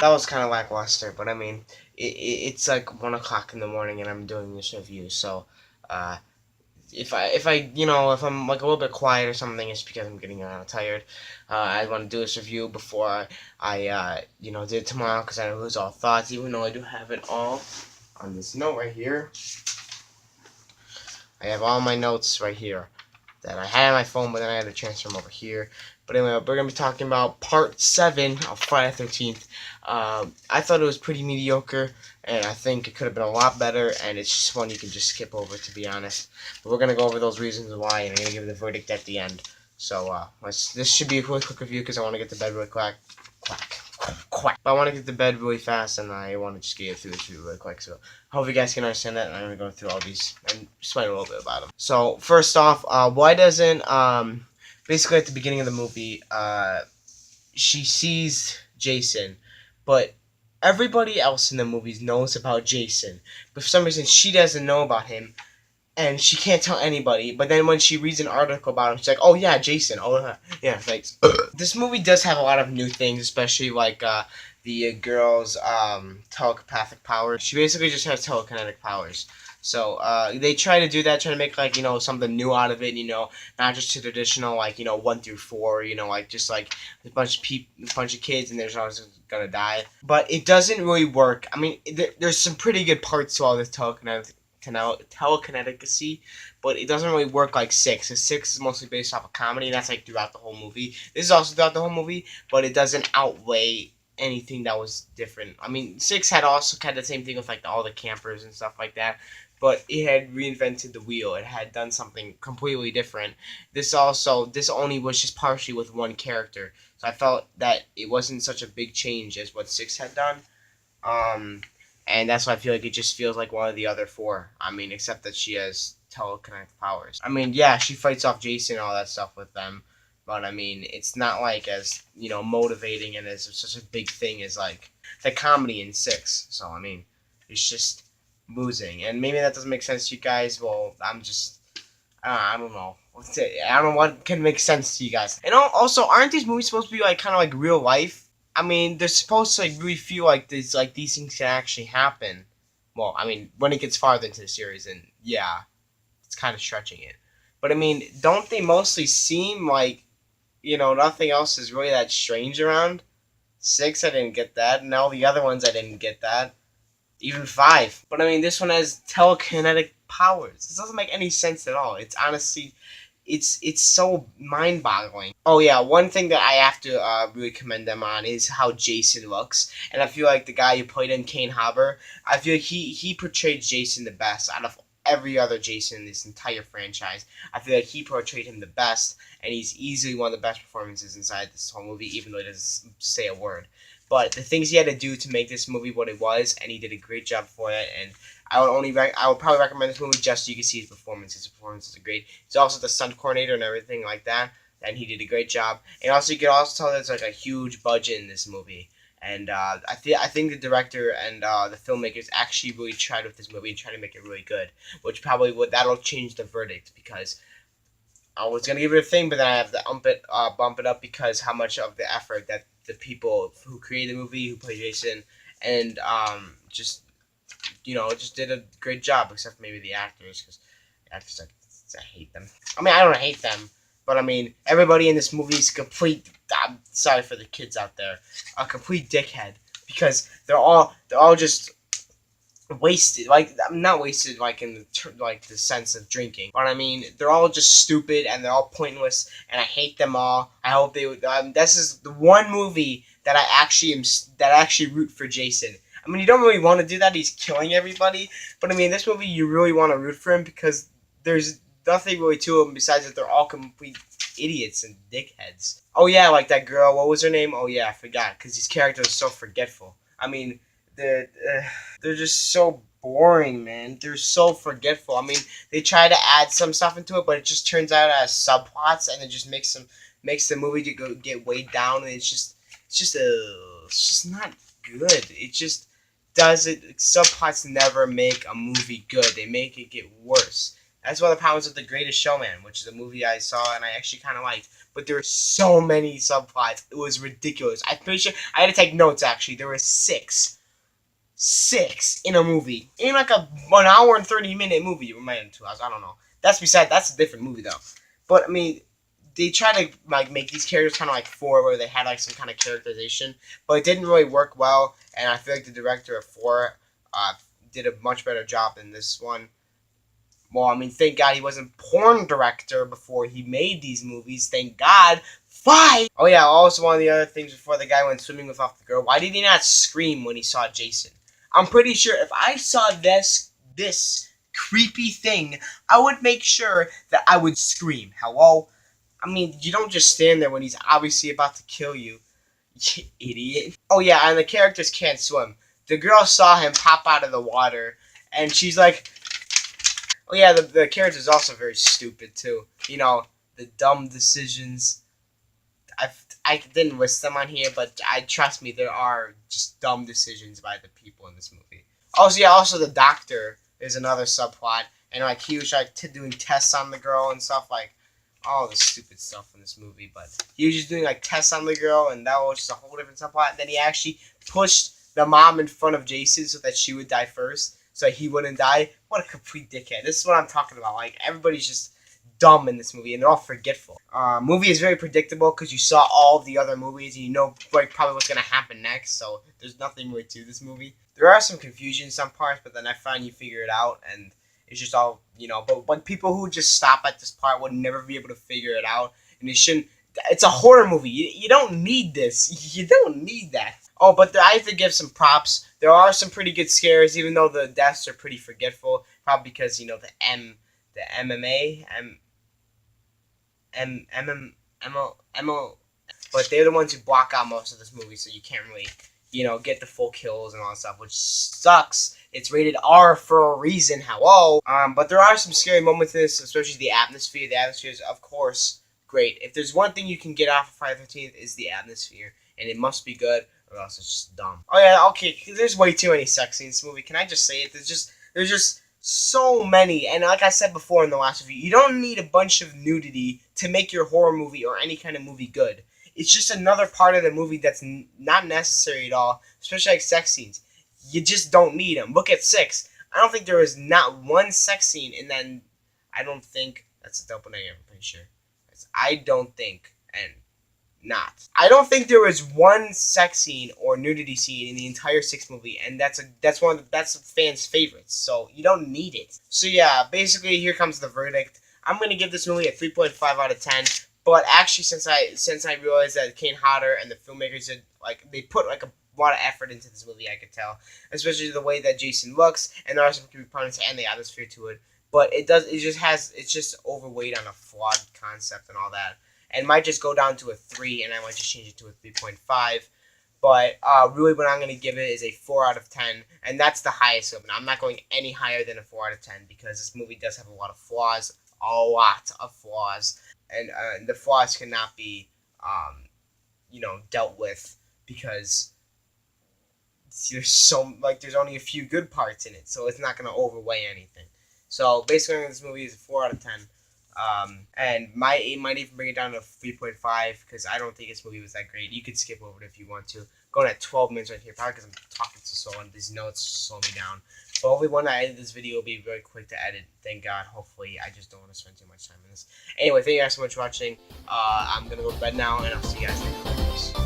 That was kind of lackluster, but I mean, it's like 1 o'clock in the morning and I'm doing this review, so uh, if I'm like a little bit quiet or something, it's because I'm getting tired. I want to do this review before I did it tomorrow because I lose all thoughts, even though I do have it all on this note right here. I have all my notes right here that I had on my phone, but then I had to transfer them over here. But anyway, we're going to be talking about Part 7 of Friday the 13th. I thought it was pretty mediocre, and I think it could have been a lot better, and it's just one you can just skip over, to be honest. But we're going to go over those reasons why, and I'm going to give the verdict at the end. So, this should be a really quick review, because I want to get to bed really quick. Quack. But I want to get to bed really fast, and I want to just get through this really quick. So, I hope you guys can understand that, and I'm going to go through all these and explain a little bit about them. So, first off, why doesn't, basically at the beginning of the movie, she sees Jason, but everybody else in the movies knows about Jason. But for some reason, she doesn't know about him, and she can't tell anybody. But then when she reads an article about him, she's like, "Oh yeah, Jason. Oh yeah, thanks." This movie does have a lot of new things, especially like the girl's telepathic powers. She basically just has telekinetic powers. So they try to do that, try to make like something new out of it. Not just traditional like 1 through 4. Like just like a bunch of kids, and there's always gonna die. But it doesn't really work. I mean, there's some pretty good parts to all this telekineticacy, but it doesn't really work like 6. 6 is mostly based off of comedy, and that's like throughout the whole movie. This is also throughout the whole movie, but it doesn't outweigh anything that was different. I mean, 6 had also kind of the same thing with like all the campers and stuff like that, but it had reinvented the wheel. It had done something completely different. This only was just partially with one character, so I felt that it wasn't such a big change as what 6 had done. And that's why I feel like it just feels like one of the other 4. I mean, except that she has telekinetic powers. I mean, yeah, she fights off Jason and all that stuff with them, but I mean, it's not like as motivating and as such a big thing as like the comedy in 6. So I mean, it's just losing, and maybe that doesn't make sense to you guys. Well, I don't know. I don't know what can make sense to you guys. And also, aren't these movies supposed to be like kind of like real life? I mean, they're supposed to like really feel like these things can actually happen. Well, I mean, when it gets farther into the series, and yeah, it's kind of stretching it. But I mean, don't they mostly seem like nothing else is really that strange around? 6, I didn't get that, and all the other ones I didn't get that. Even 5. But I mean, this one has telekinetic powers. This doesn't make any sense at all. It's honestly, it's so mind-boggling. Oh yeah, one thing that I have to really commend them on is how Jason looks, and I feel like the guy who played him, Kane Haber, I feel like he portrayed Jason the best out of every other Jason in this entire franchise. I feel like he portrayed him the best, and he's easily one of the best performances inside this whole movie, even though he doesn't say a word. But the things he had to do to make this movie what it was, and he did a great job for it. And I would probably recommend this movie just so you can see his performance. His performance is great. He's also the stunt coordinator and everything like that, and he did a great job. And also, you can also tell there's like a huge budget in this movie. And I think the director and the filmmakers actually really tried with this movie and tried to make it really good, which probably that'll change the verdict because I was gonna give it a thing, but then I have to bump it up because how much of the effort that the people who created the movie, who play Jason, and just did a great job, except maybe the actors, because the actors I hate them. I mean, I don't hate them, but I mean everybody in this movie is complete. I'm sorry for the kids out there, a complete dickhead because they're all just wasted. Like I'm not wasted like in the sense of drinking, but I mean they're all just stupid and they're all pointless, and I hate them all. I hope they would. This is the one movie that I actually root for Jason. I mean, you don't really want to do that. He's killing everybody, but I mean, this movie you really want to root for him because there's nothing really to him besides that they're all complete idiots and dickheads. Oh yeah, like that girl. What was her name? Oh yeah, I forgot because these characters are so forgetful. I mean, they're just so boring, man. They're so forgetful. I mean, they try to add some stuff into it, but it just turns out as subplots, and it just makes the movie to get weighed down, and it's just not good. It just does it. Subplots never make a movie good. They make it get worse. That's one of the problems with The Greatest Showman, which is a movie I saw and I actually kind of liked. but there were so many subplots. It was ridiculous. I'm pretty sure I had to take notes. Actually, there were six in a movie, in like a 1 hour and 30-minute movie. It might have been 2 hours. I don't know. That's a different movie though. But I mean, they try to like make these characters kind of like 4, where they had like some kind of characterization, but it didn't really work well. And I feel like the director of 4 did a much better job than this one. Well, I mean, thank God he wasn't porn director before he made these movies. Thank God. 5. Oh yeah. Also, one of the other things before the guy went swimming without the girl. Why did he not scream when he saw Jason? I'm pretty sure if I saw this creepy thing, I would make sure that I would scream. Hello? I mean, you don't just stand there when he's obviously about to kill you. You idiot. Oh yeah, and the characters can't swim. The girl saw him pop out of the water, and she's like, oh yeah, the character is also very stupid too. You know, the dumb decisions. I didn't list them on here, but trust me, there are just dumb decisions by the people in this movie. Also, yeah, also the doctor is another subplot, and like he was like doing tests on the girl and stuff, like all the stupid stuff in this movie. But he was just doing like tests on the girl, and that was just a whole different subplot. And then he actually pushed the mom in front of Jason so that she would die first, so he wouldn't die. What a complete dickhead! This is what I'm talking about. Like everybody's just dumb in this movie, and they're all forgetful. Movie is very predictable because you saw all of the other movies, and you know like probably what's gonna happen next. So there's nothing really to this movie. There are some confusion in some parts, but then I find you figure it out, and it's just all But people who just stop at this part would never be able to figure it out, and it shouldn't. It's a horror movie. You don't need this. You don't need that. Oh, but I have to give some props. There are some pretty good scares, even though the deaths are pretty forgetful. Probably because the MMA, but they're the ones who block out most of this movie, so you can't really, get the full kills and all that stuff, which sucks. It's rated R for a reason. Hello. But there are some scary moments in this, especially the atmosphere. The atmosphere is, of course, great. If there's one thing you can get off of Friday the 13th, is the atmosphere, and it must be good, or else it's just dumb. Oh yeah, okay. There's way too many sex scenes in this movie. Can I just say it? There's just so many, and like I said before in the last review, you don't need a bunch of nudity to make your horror movie or any kind of movie good. It's just another part of the movie that's not necessary at all, especially like sex scenes. You just don't need them. Look at 6. I don't think there was not one sex scene, and then I don't think that's a double negative. I'm pretty sure. I don't think, and not. I don't think there was one sex scene or nudity scene in the entire 6 movie, and that's fans' favorites. So you don't need it. So yeah, basically here comes the verdict. I'm gonna give this movie a 3.5 out of 10. But actually, since I realized that Kane Hodder and the filmmakers they put a lot of effort into this movie, I could tell, especially the way that Jason looks, and there are some components and the atmosphere to it. But it's just overweight on a flawed concept and all that. And might just go down to a 3, and I might just change it to a 3.5. But really what I'm going to give it is a 4 out of 10, and that's the highest of it. I'm not going any higher than a 4 out of 10, because this movie does have a lot of flaws. And the flaws cannot be, dealt with, because there's only a few good parts in it, so it's not going to overweigh anything. So basically, this movie is a 4 out of 10. And might even bring it down to 3.5, because I don't think this movie was that great. You could skip over it if you want to. Going at 12 minutes right here, probably because I'm talking so slow and these notes slow me down. But hopefully when I edit this video, it'll be very quick to edit. Thank God. Hopefully, I just don't want to spend too much time in this. Anyway, thank you guys so much for watching. I'm going to go to bed now, and I'll see you guys next time.